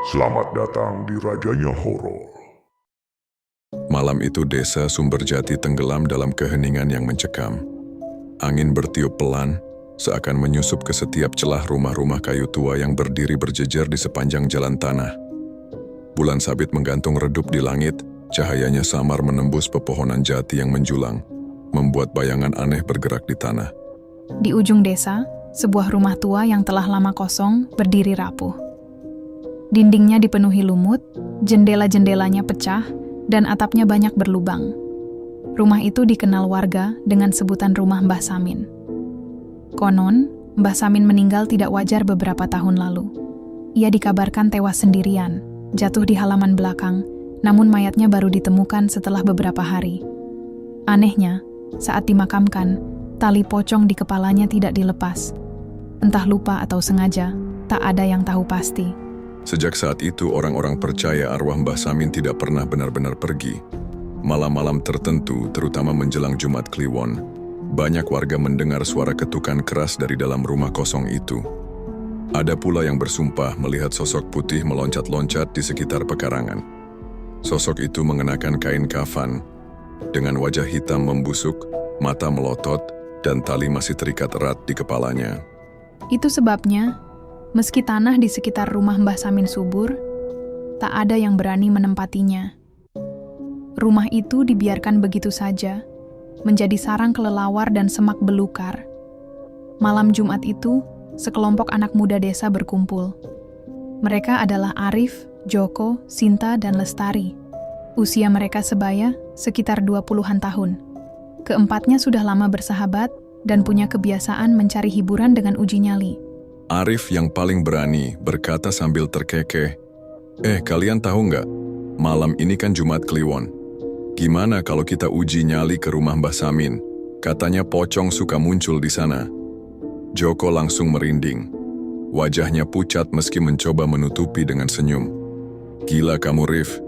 Selamat datang di Rajanya Horor. Malam itu desa Sumberjati tenggelam dalam keheningan yang mencekam. Angin bertiup pelan, seakan menyusup ke setiap celah rumah-rumah kayu tua yang berdiri berjejer di sepanjang jalan tanah. Bulan sabit menggantung redup di langit, cahayanya samar menembus pepohonan jati yang menjulang, membuat bayangan aneh bergerak di tanah. Di ujung desa, sebuah rumah tua yang telah lama kosong berdiri rapuh. Dindingnya dipenuhi lumut, jendela-jendelanya pecah, dan atapnya banyak berlubang. Rumah itu dikenal warga dengan sebutan rumah Mbah Samin. Konon, Mbah Samin meninggal tidak wajar beberapa tahun lalu. Ia dikabarkan tewas sendirian, jatuh di halaman belakang, namun mayatnya baru ditemukan setelah beberapa hari. Anehnya, saat dimakamkan, tali pocong di kepalanya tidak dilepas. Entah lupa atau sengaja, tak ada yang tahu pasti. Sejak saat itu, orang-orang percaya arwah Mbah Samin tidak pernah benar-benar pergi. Malam-malam tertentu, terutama menjelang Jumat Kliwon, banyak warga mendengar suara ketukan keras dari dalam rumah kosong itu. Ada pula yang bersumpah melihat sosok putih meloncat-loncat di sekitar pekarangan. Sosok itu mengenakan kain kafan, dengan wajah hitam membusuk, mata melotot, dan tali masih terikat erat di kepalanya. Itu sebabnya, meski tanah di sekitar rumah Mbah Samin subur, tak ada yang berani menempatinya. Rumah itu dibiarkan begitu saja, menjadi sarang kelelawar dan semak belukar. Malam Jumat itu, sekelompok anak muda desa berkumpul. Mereka adalah Arif, Joko, Sinta, dan Lestari. Usia mereka sebaya, sekitar 20-an tahun. Keempatnya sudah lama bersahabat dan punya kebiasaan mencari hiburan dengan uji nyali. Arif yang paling berani berkata sambil terkekeh, kalian tahu nggak? Malam ini kan Jumat Kliwon. Gimana kalau kita uji nyali ke rumah Mbah Samin? Katanya pocong suka muncul di sana. Joko langsung merinding. Wajahnya pucat meski mencoba menutupi dengan senyum. Gila kamu, Rif.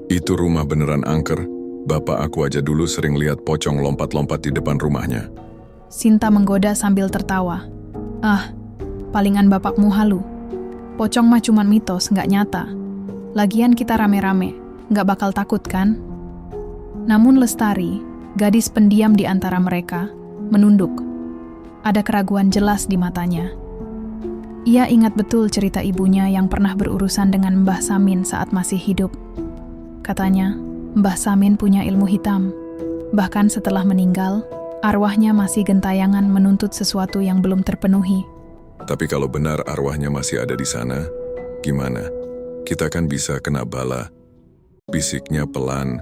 Itu rumah beneran angker. Bapak aku aja dulu sering lihat pocong lompat-lompat di depan rumahnya. Sinta menggoda sambil tertawa. Palingan bapakmu halu. Pocong mah cuman mitos, nggak nyata. Lagian kita rame-rame, nggak bakal takut kan? Namun Lestari, gadis pendiam di antara mereka, menunduk. Ada keraguan jelas di matanya. Ia ingat betul cerita ibunya yang pernah berurusan dengan Mbah Samin saat masih hidup. Katanya, Mbah Samin punya ilmu hitam. Bahkan setelah meninggal, arwahnya masih gentayangan menuntut sesuatu yang belum terpenuhi. Tapi kalau benar arwahnya masih ada di sana, gimana? Kita kan bisa kena bala. Bisiknya pelan.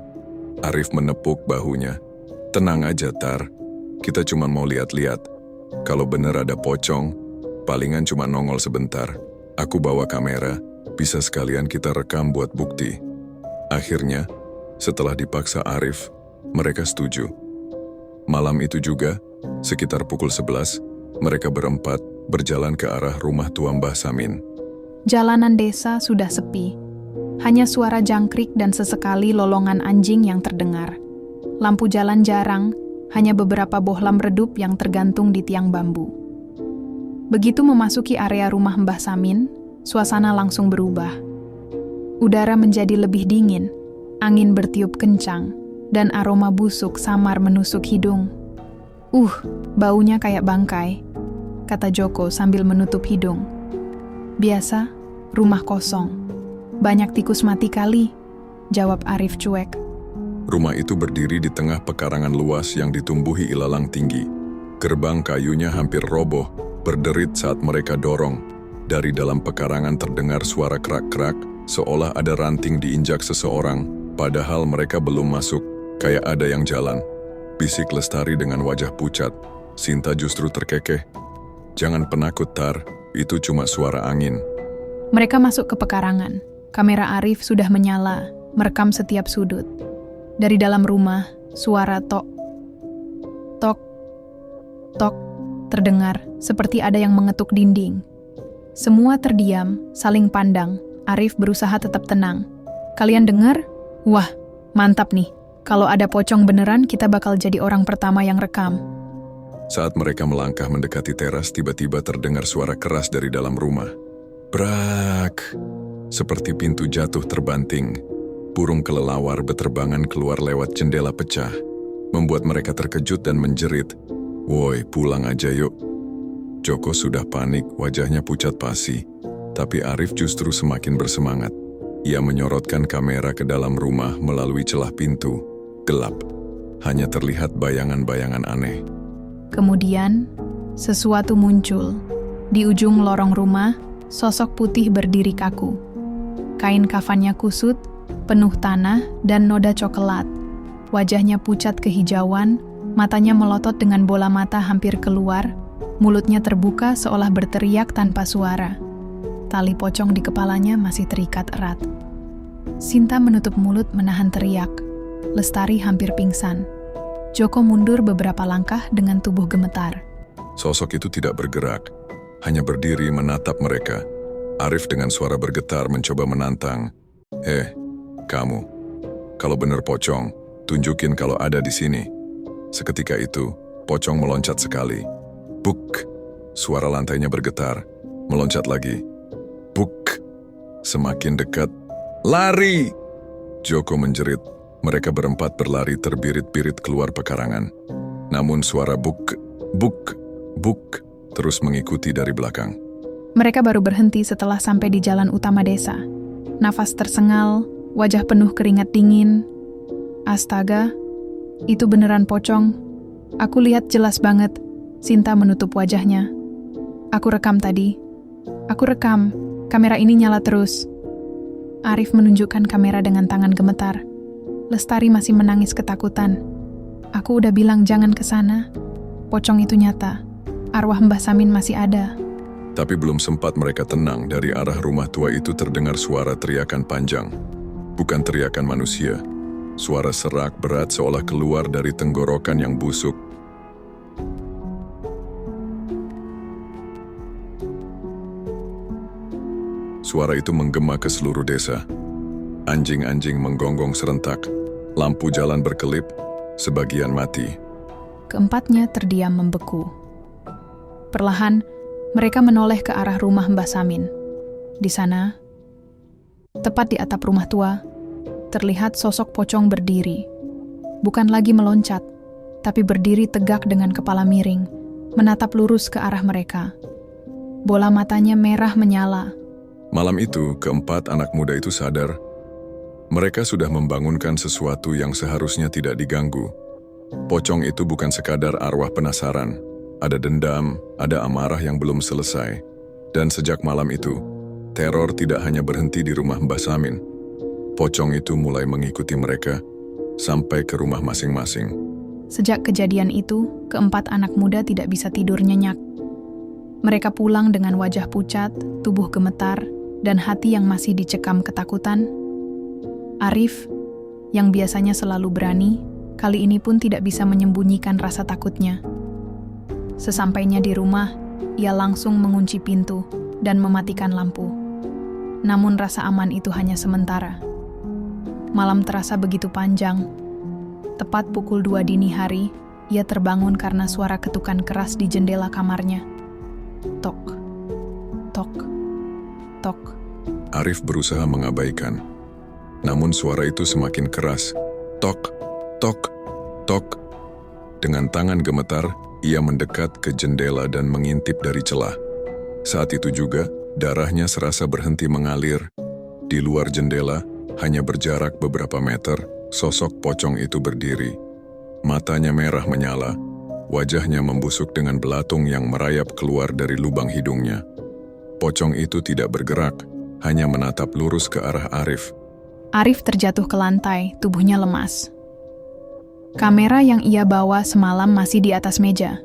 Arif menepuk bahunya. Tenang aja, Tar. Kita cuma mau lihat-lihat. Kalau benar ada pocong, palingan cuma nongol sebentar. Aku bawa kamera, bisa sekalian kita rekam buat bukti. Akhirnya, setelah dipaksa Arif, mereka setuju. Malam itu juga, sekitar pukul 11, mereka berempat berjalan ke arah rumah tua Mbah Samin. Jalanan desa sudah sepi. Hanya suara jangkrik dan sesekali lolongan anjing yang terdengar. Lampu jalan jarang, hanya beberapa bohlam redup yang tergantung di tiang bambu. Begitu memasuki area rumah Mbah Samin, suasana langsung berubah. Udara menjadi lebih dingin, angin bertiup kencang, dan aroma busuk samar menusuk hidung. Baunya kayak bangkai, kata Joko sambil menutup hidung. Biasa, rumah kosong. Banyak tikus mati kali, jawab Arif cuek. Rumah itu berdiri di tengah pekarangan luas yang ditumbuhi ilalang tinggi. Gerbang kayunya hampir roboh, berderit saat mereka dorong. Dari dalam pekarangan terdengar suara kerak-kerak, seolah ada ranting diinjak seseorang, padahal mereka belum masuk, kayak ada yang jalan. Bisik Lestari dengan wajah pucat. Sinta justru terkekeh. Jangan penakut, Tar. Itu cuma suara angin. Mereka masuk ke pekarangan. Kamera Arif sudah menyala, merekam setiap sudut. Dari dalam rumah, suara tok, tok, tok terdengar seperti ada yang mengetuk dinding. Semua terdiam, saling pandang. Arif berusaha tetap tenang. Kalian dengar? Wah, mantap nih. Kalau ada pocong beneran, kita bakal jadi orang pertama yang rekam. Saat mereka melangkah mendekati teras, tiba-tiba terdengar suara keras dari dalam rumah. Brak! Seperti pintu jatuh terbanting, burung kelelawar beterbangan keluar lewat jendela pecah, membuat mereka terkejut dan menjerit, "Woi, pulang aja yuk." Joko sudah panik, wajahnya pucat pasi, tapi Arif justru semakin bersemangat. Ia menyorotkan kamera ke dalam rumah melalui celah pintu. Gelap, hanya terlihat bayangan-bayangan aneh. Kemudian, sesuatu muncul. Di ujung lorong rumah, sosok putih berdiri kaku. Kain kafannya kusut, penuh tanah dan noda coklat. Wajahnya pucat kehijauan, matanya melotot dengan bola mata hampir keluar, mulutnya terbuka seolah berteriak tanpa suara. Tali pocong di kepalanya masih terikat erat. Sinta menutup mulut menahan teriak. Lestari hampir pingsan. Joko mundur beberapa langkah dengan tubuh gemetar. Sosok itu tidak bergerak, hanya berdiri menatap mereka. Arif dengan suara bergetar mencoba menantang. Kamu, kalau benar pocong, tunjukin kalau ada di sini." Seketika itu, pocong meloncat sekali. Buk! Suara lantainya bergetar, meloncat lagi. Buk! Semakin dekat. "Lari!" Joko menjerit. Mereka berempat berlari terbirit-birit keluar pekarangan. Namun suara buk, buk, buk terus mengikuti dari belakang. Mereka baru berhenti setelah sampai di jalan utama desa. Nafas tersengal, wajah penuh keringat dingin. Astaga, itu beneran pocong. Aku lihat jelas banget. Sinta menutup wajahnya. Aku rekam tadi. Aku rekam. Kamera ini nyala terus. Arif menunjukkan kamera dengan tangan gemetar. Lestari masih menangis ketakutan. Aku udah bilang jangan ke sana. Pocong itu nyata. Arwah Mbah Samin masih ada. Tapi belum sempat mereka tenang, dari arah rumah tua itu terdengar suara teriakan panjang. Bukan teriakan manusia. Suara serak berat seolah keluar dari tenggorokan yang busuk. Suara itu menggema ke seluruh desa. Anjing-anjing menggonggong serentak. Lampu jalan berkelip, sebagian mati. Keempatnya terdiam membeku. Perlahan, mereka menoleh ke arah rumah Mbah Samin. Di sana, tepat di atap rumah tua, terlihat sosok pocong berdiri. Bukan lagi meloncat, tapi berdiri tegak dengan kepala miring, menatap lurus ke arah mereka. Bola matanya merah menyala. Malam itu, keempat anak muda itu sadar. Mereka sudah membangunkan sesuatu yang seharusnya tidak diganggu. Pocong itu bukan sekadar arwah penasaran. Ada dendam, ada amarah yang belum selesai. Dan sejak malam itu, teror tidak hanya berhenti di rumah Mbah Samin. Pocong itu mulai mengikuti mereka sampai ke rumah masing-masing. Sejak kejadian itu, keempat anak muda tidak bisa tidur nyenyak. Mereka pulang dengan wajah pucat, tubuh gemetar, dan hati yang masih dicekam ketakutan. Arif, yang biasanya selalu berani, kali ini pun tidak bisa menyembunyikan rasa takutnya. Sesampainya di rumah, ia langsung mengunci pintu dan mematikan lampu. Namun rasa aman itu hanya sementara. Malam terasa begitu panjang. Tepat pukul 2 dini hari, ia terbangun karena suara ketukan keras di jendela kamarnya. Tok, tok, tok. Arif berusaha mengabaikan. Namun suara itu semakin keras. Tok, tok, tok. Dengan tangan gemetar, ia mendekat ke jendela dan mengintip dari celah. Saat itu juga, darahnya serasa berhenti mengalir. Di luar jendela, hanya berjarak beberapa meter, sosok pocong itu berdiri. Matanya merah menyala, wajahnya membusuk dengan belatung yang merayap keluar dari lubang hidungnya. Pocong itu tidak bergerak, hanya menatap lurus ke arah Arif. Arif terjatuh ke lantai, tubuhnya lemas. Kamera yang ia bawa semalam masih di atas meja.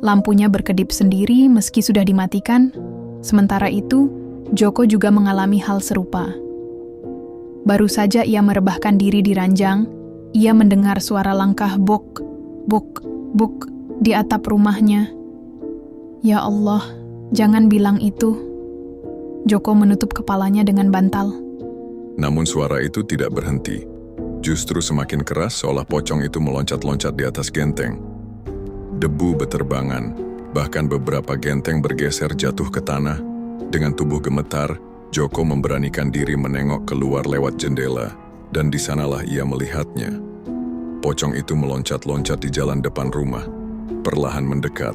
Lampunya berkedip sendiri meski sudah dimatikan. Sementara itu, Joko juga mengalami hal serupa. Baru saja ia merebahkan diri di ranjang, ia mendengar suara langkah buk, buk, buk di atap rumahnya. Ya Allah, jangan bilang itu. Joko menutup kepalanya dengan bantal. Namun suara itu tidak berhenti. Justru semakin keras seolah pocong itu meloncat-loncat di atas genteng. Debu beterbangan, bahkan beberapa genteng bergeser jatuh ke tanah. Dengan tubuh gemetar, Joko memberanikan diri menengok keluar lewat jendela, dan di sanalah ia melihatnya. Pocong itu meloncat-loncat di jalan depan rumah, perlahan mendekat.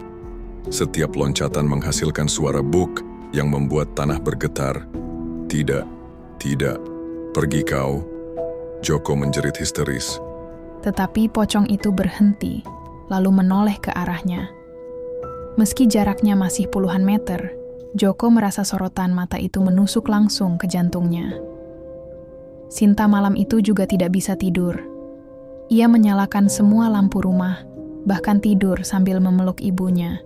Setiap loncatan menghasilkan suara buk yang membuat tanah bergetar. Tidak, tidak, pergi kau. Joko menjerit histeris. Tetapi pocong itu berhenti, lalu menoleh ke arahnya. Meski jaraknya masih puluhan meter, Joko merasa sorotan mata itu menusuk langsung ke jantungnya. Sinta malam itu juga tidak bisa tidur. Ia menyalakan semua lampu rumah, bahkan tidur sambil memeluk ibunya.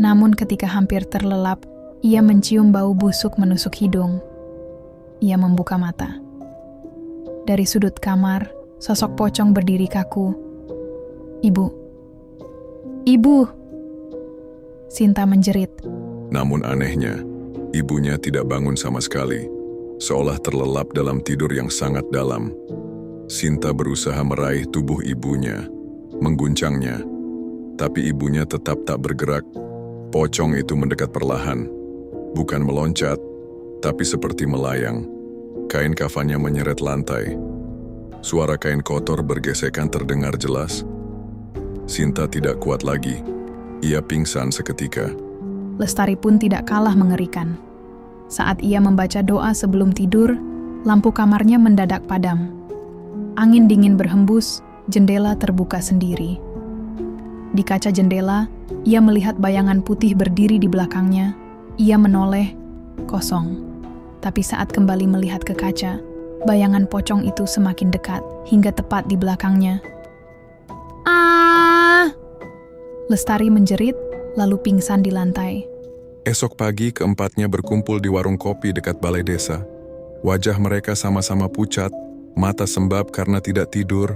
Namun ketika hampir terlelap, ia mencium bau busuk menusuk hidung. Ia membuka mata. Dari sudut kamar, sosok pocong berdiri kaku. "Ibu! Ibu!" Sinta menjerit. Namun anehnya, ibunya tidak bangun sama sekali, seolah terlelap dalam tidur yang sangat dalam. Sinta berusaha meraih tubuh ibunya, mengguncangnya, tapi ibunya tetap tak bergerak. Pocong itu mendekat perlahan, bukan meloncat, tapi seperti melayang. Kain kafannya menyeret lantai. Suara kain kotor bergesekan terdengar jelas. Sinta tidak kuat lagi. Ia pingsan seketika. Lestari pun tidak kalah mengerikan. Saat ia membaca doa sebelum tidur, lampu kamarnya mendadak padam. Angin dingin berhembus, jendela terbuka sendiri. Di kaca jendela, ia melihat bayangan putih berdiri di belakangnya. Ia menoleh, kosong. Tapi saat kembali melihat ke kaca, bayangan pocong itu semakin dekat, hingga tepat di belakangnya. "Ah!" Lestari menjerit, lalu pingsan di lantai. Esok pagi keempatnya berkumpul di warung kopi dekat balai desa. Wajah mereka sama-sama pucat, mata sembab karena tidak tidur.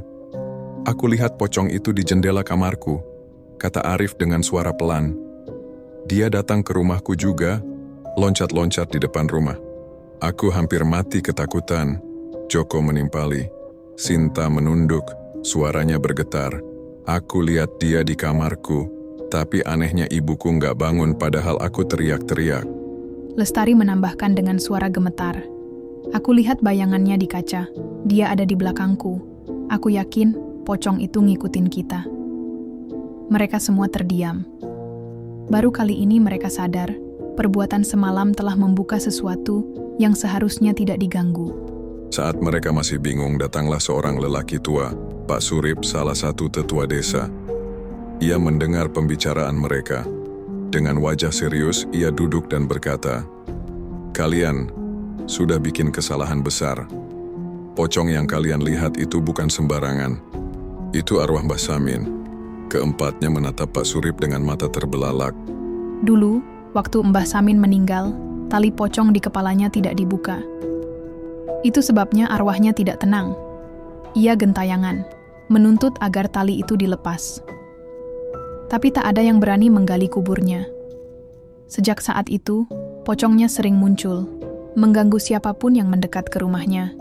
"Aku lihat pocong itu di jendela kamarku," kata Arif dengan suara pelan. "Dia datang ke rumahku juga, loncat-loncat di depan rumah. Aku hampir mati ketakutan." Joko menimpali. Sinta menunduk, suaranya bergetar. "Aku lihat dia di kamarku, tapi anehnya ibuku nggak bangun padahal aku teriak-teriak." Lestari menambahkan dengan suara gemetar. "Aku lihat bayangannya di kaca. Dia ada di belakangku. Aku yakin pocong itu ngikutin kita." Mereka semua terdiam. Baru kali ini mereka sadar, perbuatan semalam telah membuka sesuatu yang seharusnya tidak diganggu. Saat mereka masih bingung, datanglah seorang lelaki tua, Pak Surip, salah satu tetua desa. Ia mendengar pembicaraan mereka. Dengan wajah serius, ia duduk dan berkata, "Kalian sudah bikin kesalahan besar. Pocong yang kalian lihat itu bukan sembarangan. Itu arwah Mbah Samin." Keempatnya menatap Pak Surip dengan mata terbelalak. Dulu, waktu Mbah Samin meninggal, tali pocong di kepalanya tidak dibuka. Itu sebabnya arwahnya tidak tenang. Ia gentayangan, menuntut agar tali itu dilepas. Tapi tak ada yang berani menggali kuburnya. Sejak saat itu, pocongnya sering muncul, mengganggu siapapun yang mendekat ke rumahnya.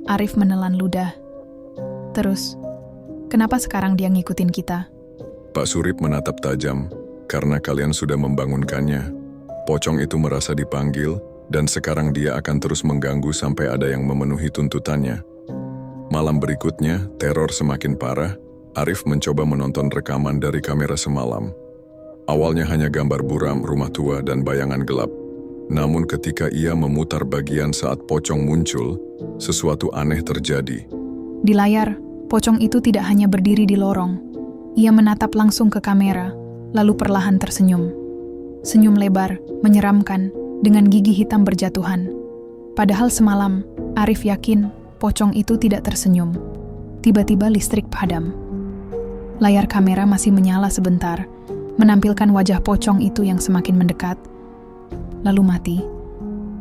Arif menelan ludah. "Terus, kenapa sekarang dia ngikutin kita?" Pak Surip menatap tajam, "Karena kalian sudah membangunkannya. Pocong itu merasa dipanggil, dan sekarang dia akan terus mengganggu sampai ada yang memenuhi tuntutannya." Malam berikutnya, teror semakin parah. Arif mencoba menonton rekaman dari kamera semalam. Awalnya hanya gambar buram, rumah tua, dan bayangan gelap. Namun ketika ia memutar bagian saat pocong muncul, sesuatu aneh terjadi. Di layar, pocong itu tidak hanya berdiri di lorong. Ia menatap langsung ke kamera, lalu perlahan tersenyum. Senyum lebar, menyeramkan, dengan gigi hitam berjatuhan. Padahal semalam, Arif yakin pocong itu tidak tersenyum. Tiba-tiba listrik padam. Layar kamera masih menyala sebentar, menampilkan wajah pocong itu yang semakin mendekat. Lalu mati.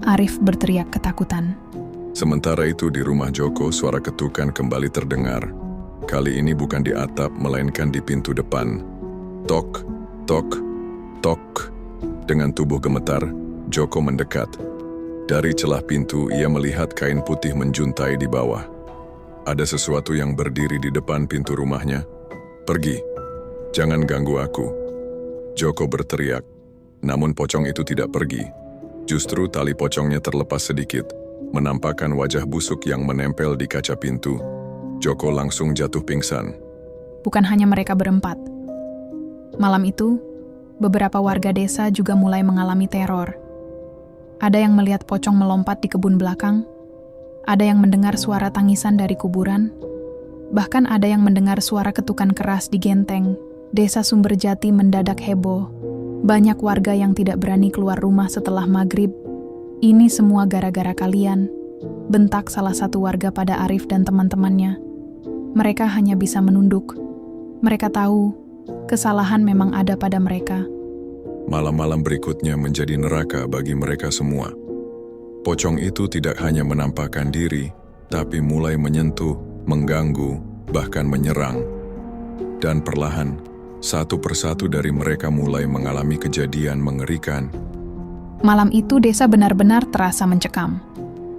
Arif berteriak ketakutan. Sementara itu di rumah Joko, suara ketukan kembali terdengar. Kali ini bukan di atap, melainkan di pintu depan. Tok, tok, tok. Dengan tubuh gemetar, Joko mendekat. Dari celah pintu, ia melihat kain putih menjuntai di bawah. Ada sesuatu yang berdiri di depan pintu rumahnya. "Pergi, jangan ganggu aku." Joko berteriak, namun pocong itu tidak pergi. Justru tali pocongnya terlepas sedikit, menampakkan wajah busuk yang menempel di kaca pintu. Joko langsung jatuh pingsan. Bukan hanya mereka berempat. Malam itu, beberapa warga desa juga mulai mengalami teror. Ada yang melihat pocong melompat di kebun belakang, ada yang mendengar suara tangisan dari kuburan, bahkan ada yang mendengar suara ketukan keras di genteng. Desa Sumberjati mendadak heboh. Banyak warga yang tidak berani keluar rumah setelah maghrib. Ini semua gara-gara kalian, bentak salah satu warga pada Arif dan teman-temannya. Mereka hanya bisa menunduk. Mereka tahu, kesalahan memang ada pada mereka. Malam-malam berikutnya menjadi neraka bagi mereka semua. Pocong itu tidak hanya menampakkan diri, tapi mulai menyentuh, mengganggu, bahkan menyerang. Dan perlahan, satu persatu dari mereka mulai mengalami kejadian mengerikan. Malam itu desa benar-benar terasa mencekam.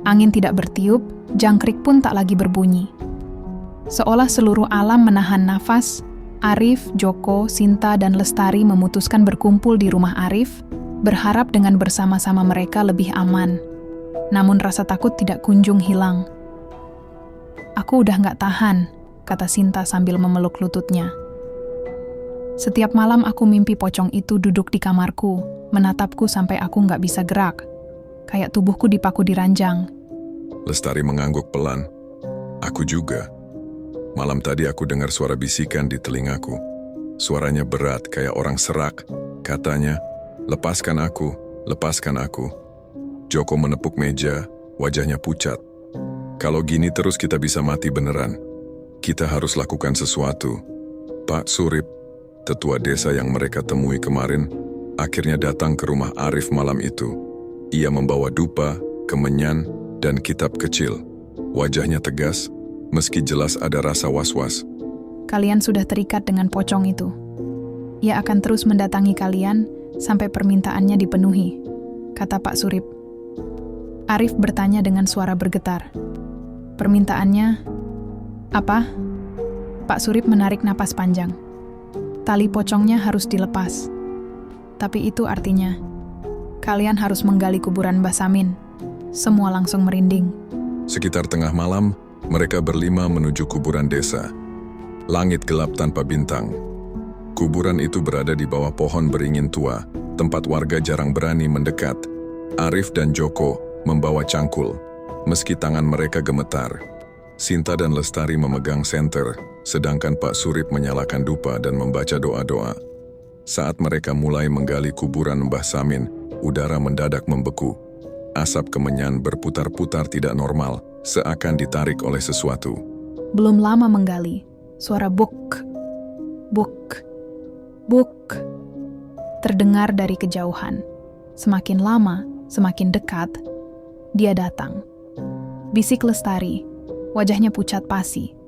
Angin tidak bertiup, jangkrik pun tak lagi berbunyi. Seolah seluruh alam menahan nafas, Arif, Joko, Sinta, dan Lestari memutuskan berkumpul di rumah Arif, berharap dengan bersama-sama mereka lebih aman. Namun rasa takut tidak kunjung hilang. "Aku udah nggak tahan," kata Sinta sambil memeluk lututnya. "Setiap malam aku mimpi pocong itu duduk di kamarku, menatapku sampai aku nggak bisa gerak. Kayak tubuhku dipaku di ranjang." Lestari mengangguk pelan. "Aku juga. Malam tadi aku dengar suara bisikan di telingaku. Suaranya berat kayak orang serak. Katanya, 'Lepaskan aku, lepaskan aku.'" Joko menepuk meja, wajahnya pucat. "Kalau gini terus kita bisa mati beneran. Kita harus lakukan sesuatu." Pak Surip, tetua desa yang mereka temui kemarin, akhirnya datang ke rumah Arif malam itu. Ia membawa dupa, kemenyan, dan kitab kecil. Wajahnya tegas, meski jelas ada rasa was-was. "Kalian sudah terikat dengan pocong itu. Ia akan terus mendatangi kalian sampai permintaannya dipenuhi," kata Pak Surip. Arif bertanya dengan suara bergetar. "Permintaannya apa?" Pak Surip menarik napas panjang. "Tali pocongnya harus dilepas. Tapi itu artinya, kalian harus menggali kuburan Mbah Samin." Semua langsung merinding. Sekitar tengah malam, mereka berlima menuju kuburan desa. Langit gelap tanpa bintang. Kuburan itu berada di bawah pohon beringin tua, tempat warga jarang berani mendekat. Arif dan Joko membawa cangkul, meski tangan mereka gemetar. Sinta dan Lestari memegang senter, sedangkan Pak Surip menyalakan dupa dan membaca doa-doa. Saat mereka mulai menggali kuburan Mbah Samin, udara mendadak membeku. Asap kemenyan berputar-putar tidak normal, seakan ditarik oleh sesuatu. Belum lama menggali, suara buk, buk, buk terdengar dari kejauhan. Semakin lama, semakin dekat, dia datang. Bisik Lestari, wajahnya pucat pasi.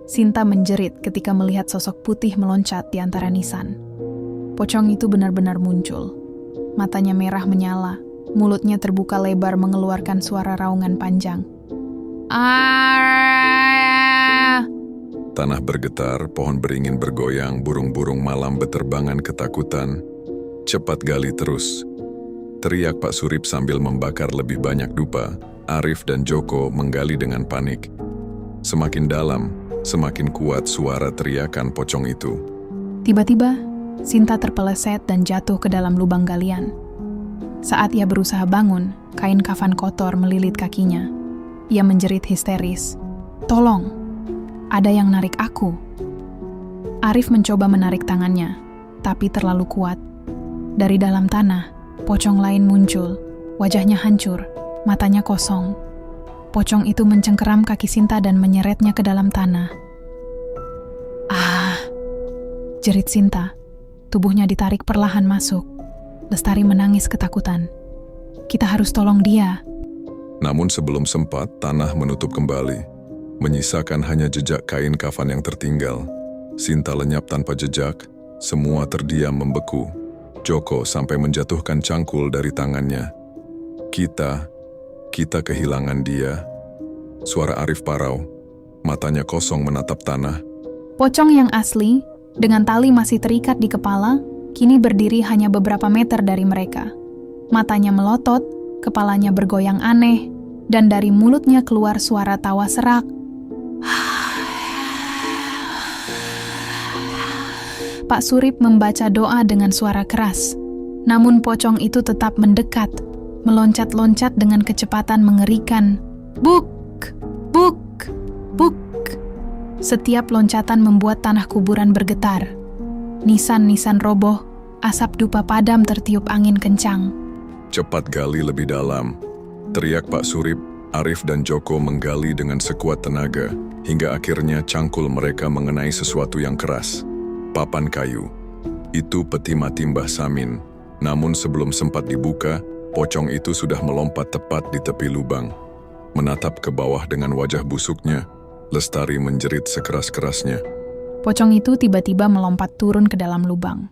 Sinta menjerit ketika melihat sosok putih meloncat di antara nisan. Pocong itu benar-benar muncul. Matanya merah menyala, mulutnya terbuka lebar mengeluarkan suara raungan panjang. "Ah!" Tanah bergetar, pohon beringin bergoyang, burung-burung malam beterbangan ketakutan. "Cepat gali terus," teriak Pak Surip sambil membakar lebih banyak dupa. Arif dan Joko menggali dengan panik. Semakin dalam, semakin kuat suara teriakan pocong itu. Tiba-tiba, Sinta terpeleset dan jatuh ke dalam lubang galian. Saat ia berusaha bangun, kain kafan kotor melilit kakinya. Ia menjerit histeris, "Tolong, ada yang narik aku." Arif mencoba menarik tangannya, tapi terlalu kuat. Dari dalam tanah, pocong lain muncul, wajahnya hancur, matanya kosong. Pocong itu mencengkeram kaki Sinta dan menyeretnya ke dalam tanah. "Ah!" jerit Sinta. Tubuhnya ditarik perlahan masuk. Lestari menangis ketakutan. "Kita harus tolong dia." Namun sebelum sempat, tanah menutup kembali, menyisakan hanya jejak kain kafan yang tertinggal. Sinta lenyap tanpa jejak, semua terdiam membeku. Joko sampai menjatuhkan cangkul dari tangannya. Kita kehilangan dia." Suara Arif parau, matanya kosong menatap tanah. Pocong yang asli, dengan tali masih terikat di kepala, kini berdiri hanya beberapa meter dari mereka. Matanya melotot, kepalanya bergoyang aneh, dan dari mulutnya keluar suara tawa serak. Pak Surip membaca doa dengan suara keras, namun pocong itu tetap mendekat, meloncat-loncat dengan kecepatan mengerikan. Buk, buk, buk. Setiap loncatan membuat tanah kuburan bergetar. Nisan-nisan roboh, asap dupa padam tertiup angin kencang. Cepat gali lebih dalam, teriak Pak Surip. Arif dan Joko menggali dengan sekuat tenaga, hingga akhirnya cangkul mereka mengenai sesuatu yang keras. Papan kayu. Itu peti mati Mbah Samin. Namun sebelum sempat dibuka, pocong itu sudah melompat tepat di tepi lubang. Menatap ke bawah dengan wajah busuknya, Lestari menjerit sekeras-kerasnya. Pocong itu tiba-tiba melompat turun ke dalam lubang.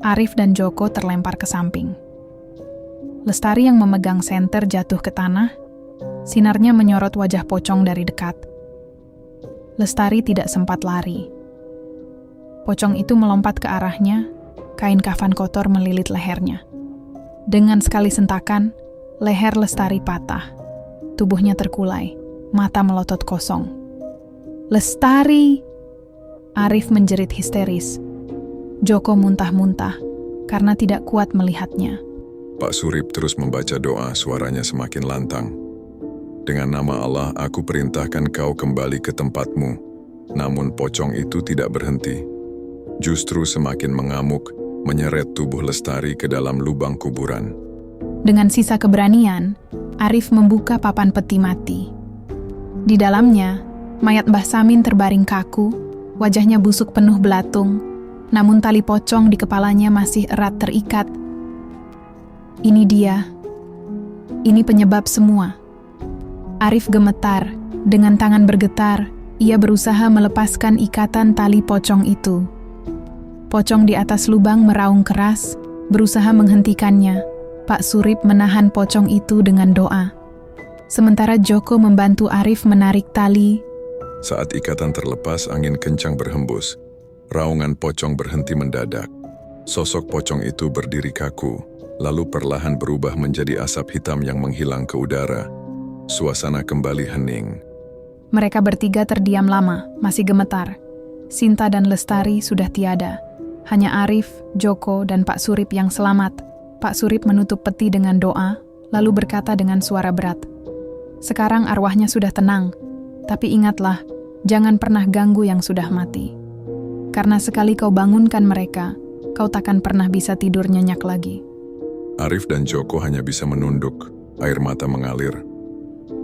Arif dan Joko terlempar ke samping. Lestari yang memegang senter jatuh ke tanah. Sinarnya menyorot wajah pocong dari dekat. Lestari tidak sempat lari. Pocong itu melompat ke arahnya, kain kafan kotor melilit lehernya. Dengan sekali sentakan, leher Lestari patah. Tubuhnya terkulai, mata melotot kosong. "Lestari!" Arif menjerit histeris. Joko muntah-muntah karena tidak kuat melihatnya. Pak Surip terus membaca doa, suaranya semakin lantang. Dengan nama Allah, aku perintahkan kau kembali ke tempatmu. Namun pocong itu tidak berhenti. Justru semakin mengamuk, menyeret tubuh Lestari ke dalam lubang kuburan. Dengan sisa keberanian, Arif membuka papan peti mati. Di dalamnya, mayat Mbah Samin terbaring kaku, wajahnya busuk penuh belatung, namun tali pocong di kepalanya masih erat terikat. Ini dia. Ini penyebab semua. Arif gemetar, dengan tangan bergetar, ia berusaha melepaskan ikatan tali pocong itu. Pocong di atas lubang meraung keras, berusaha menghentikannya. Pak Surip menahan pocong itu dengan doa. Sementara Joko membantu Arif menarik tali. Saat ikatan terlepas, angin kencang berhembus. Raungan pocong berhenti mendadak. Sosok pocong itu berdiri kaku, lalu perlahan berubah menjadi asap hitam yang menghilang ke udara. Suasana kembali hening. Mereka bertiga terdiam lama, masih gemetar. Sinta dan Lestari sudah tiada. Hanya Arif, Joko, dan Pak Surip yang selamat. Pak Surip menutup peti dengan doa, lalu berkata dengan suara berat, "Sekarang arwahnya sudah tenang, tapi ingatlah, jangan pernah ganggu yang sudah mati. Karena sekali kau bangunkan mereka, kau takkan pernah bisa tidur nyenyak lagi." Arif dan Joko hanya bisa menunduk, air mata mengalir.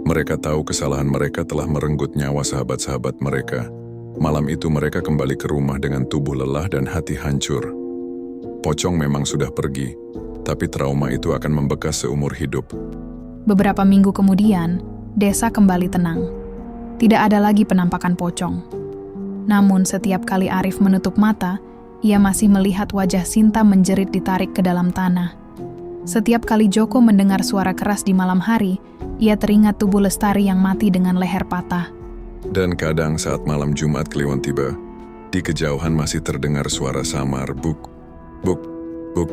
Mereka tahu kesalahan mereka telah merenggut nyawa sahabat-sahabat mereka. Malam itu mereka kembali ke rumah dengan tubuh lelah dan hati hancur. Pocong memang sudah pergi, tapi trauma itu akan membekas seumur hidup. Beberapa minggu kemudian, desa kembali tenang. Tidak ada lagi penampakan pocong. Namun setiap kali Arif menutup mata, ia masih melihat wajah Sinta menjerit ditarik ke dalam tanah. Setiap kali Joko mendengar suara keras di malam hari, ia teringat tubuh Lestari yang mati dengan leher patah. Dan kadang saat malam Jumat Kliwon tiba, di kejauhan masih terdengar suara samar, buk, buk, buk.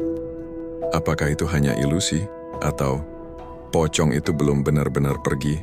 Apakah itu hanya ilusi? Atau pocong itu belum benar-benar pergi?